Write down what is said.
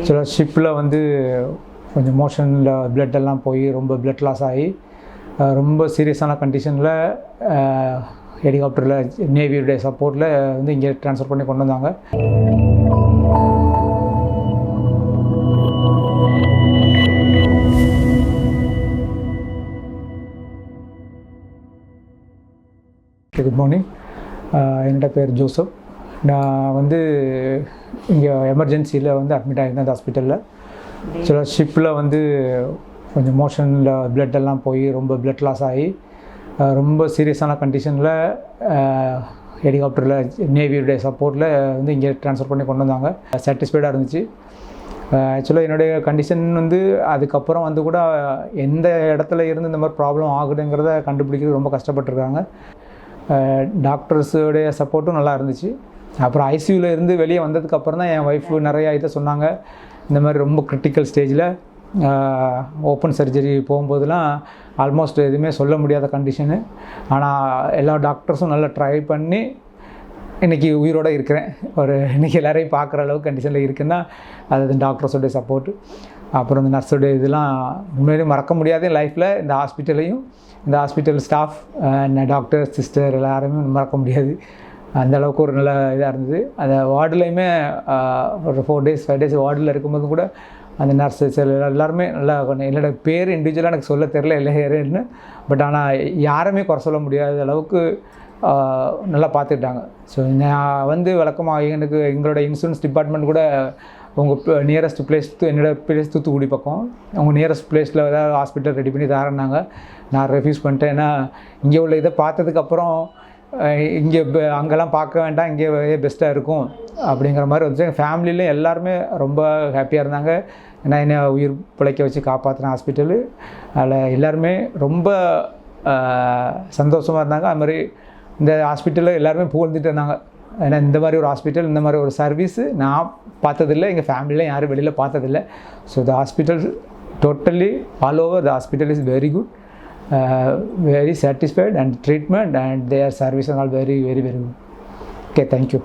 சில ஷிப்பில் வந்து கொஞ்சம் மோஷனில் பிளட் எல்லாம் போய் ரொம்ப பிளட் லாஸ் ஆகி ரொம்ப சீரியஸான கண்டிஷனில் ஹெலிகாப்டரில் நேவியுடைய சப்போர்ட்டில் வந்து இங்கே ட்ரான்ஸ்ஃபர் பண்ணி கொண்டு வந்தாங்க. குட் மார்னிங், என்னோட பேர் ஜோசப். நான் வந்து இங்கே எமர்ஜென்சியில் வந்து அட்மிட் ஆகியிருந்தேன் அந்த ஹாஸ்பிட்டலில். சில ஷிப்பில் வந்து கொஞ்சம் மோஷனில் பிளட் எல்லாம் போய் ரொம்ப பிளட் லாஸ் ஆகி ரொம்ப சீரியஸான கண்டிஷனில் ஹெலிகாப்டரில் நேவியுடைய சப்போர்ட்டில் வந்து இங்கே ட்ரான்ஸ்ஃபர் பண்ணி கொண்டு வந்தாங்க. சாட்டிஸ்ஃபைடாக இருந்துச்சு. ஆக்சுவலாக என்னுடைய கண்டிஷன் வந்து அதுக்கப்புறம் வந்து கூட எந்த இடத்துல இருந்து இந்த மாதிரி ப்ராப்ளம் ஆகுதுங்கிறத கண்டுபிடிக்கிறது ரொம்ப கஷ்டப்பட்டுருக்காங்க. டாக்டர்ஸுடைய சப்போர்ட்டும் நல்லா இருந்துச்சு. அப்புறம் ஐசியூவில் இருந்து வெளியே வந்ததுக்கப்புறம் தான் என் ஒய்ஃபு நிறையா இதை சொன்னாங்க. இந்த மாதிரி ரொம்ப கிரிட்டிக்கல் ஸ்டேஜில் ஓப்பன் சர்ஜரி போகும்போதெல்லாம் ஆல்மோஸ்ட் எதுவுமே சொல்ல முடியாத கண்டிஷனு. ஆனால் எல்லா டாக்டர்ஸும் நல்லா ட்ரை பண்ணி இன்றைக்கி உயிரோடு இருக்கிறேன். இன்றைக்கி எல்லோரையும் பார்க்குற அளவுக்கு கண்டிஷனில் இருக்குன்னா அது டாக்டர்ஸோடைய சப்போர்ட்டு, அப்புறம் இந்த நர்ஸோடைய இதெல்லாம் உண்மையிலேயே மறக்க முடியாது என் லைஃப்பில். இந்த ஹாஸ்பிட்டலையும் இந்த ஹாஸ்பிட்டல் ஸ்டாஃப், டாக்டர், சிஸ்டர் எல்லாருமே மறக்க முடியாது. அந்தளவுக்கு ஒரு நல்ல இதாக இருந்தது. அந்த வார்டுலையுமே ஒரு 4 days 5 days வார்டில் இருக்கும்போது கூட அந்த நர்ஸஸ் எல்லாருமே நல்லா என்னோட பேர் இண்டிவிஜுவலாக எனக்கு சொல்ல தெரில எல்லாருன்னு. பட் ஆனால் யாருமே குறை சொல்ல முடியாத அளவுக்கு நல்லா பார்த்துக்கிட்டாங்க. ஸோ நான் வந்து வழக்கமாக எங்களோட இன்சூரன்ஸ் டிபார்ட்மெண்ட் கூட உங்கள் நியரஸ்ட் பிளேஸ் என்னோடய பிளேஸ் தூத்துக்குடி பக்கம், உங்கள் நியரஸ்ட் பிளேஸில் ஏதாவது ஹாஸ்பிட்டல் ரெடி பண்ணி தரேன்னாங்க. நான் ரெஃப்யூஸ் பண்ணிட்டேன். ஏன்னா இங்கே உள்ள இதை பார்த்ததுக்கப்புறம் இங்கே அங்கெல்லாம் பார்க்க வேண்டாம், இங்கே பெஸ்ட்டாக இருக்கும் அப்படிங்கிற மாதிரி வந்துச்சு. எங்கள் ஃபேமிலியில் எல்லாருமே ரொம்ப ஹாப்பியாக இருந்தாங்க. ஏன்னா என்ன உயிர் பிழைக்க வச்சு காப்பாற்றின ஹாஸ்பிட்டலு. அதில் எல்லாருமே ரொம்ப சந்தோஷமாக இருந்தாங்க. அது மாதிரி இந்த ஹாஸ்பிட்டலில் எல்லாருமே புகழ்ந்துட்டு இருந்தாங்க. ஏன்னா இந்த மாதிரி ஒரு ஹாஸ்பிட்டல், இந்த மாதிரி ஒரு சர்வீஸு நான் பார்த்ததில்லை, எங்கள் ஃபேமிலியில் யாரும் வெளியில் பார்த்ததில்லை. So the hospital totally all over the hospital is very good, very satisfied, and treatment and their service are all very good. Okay, thank you.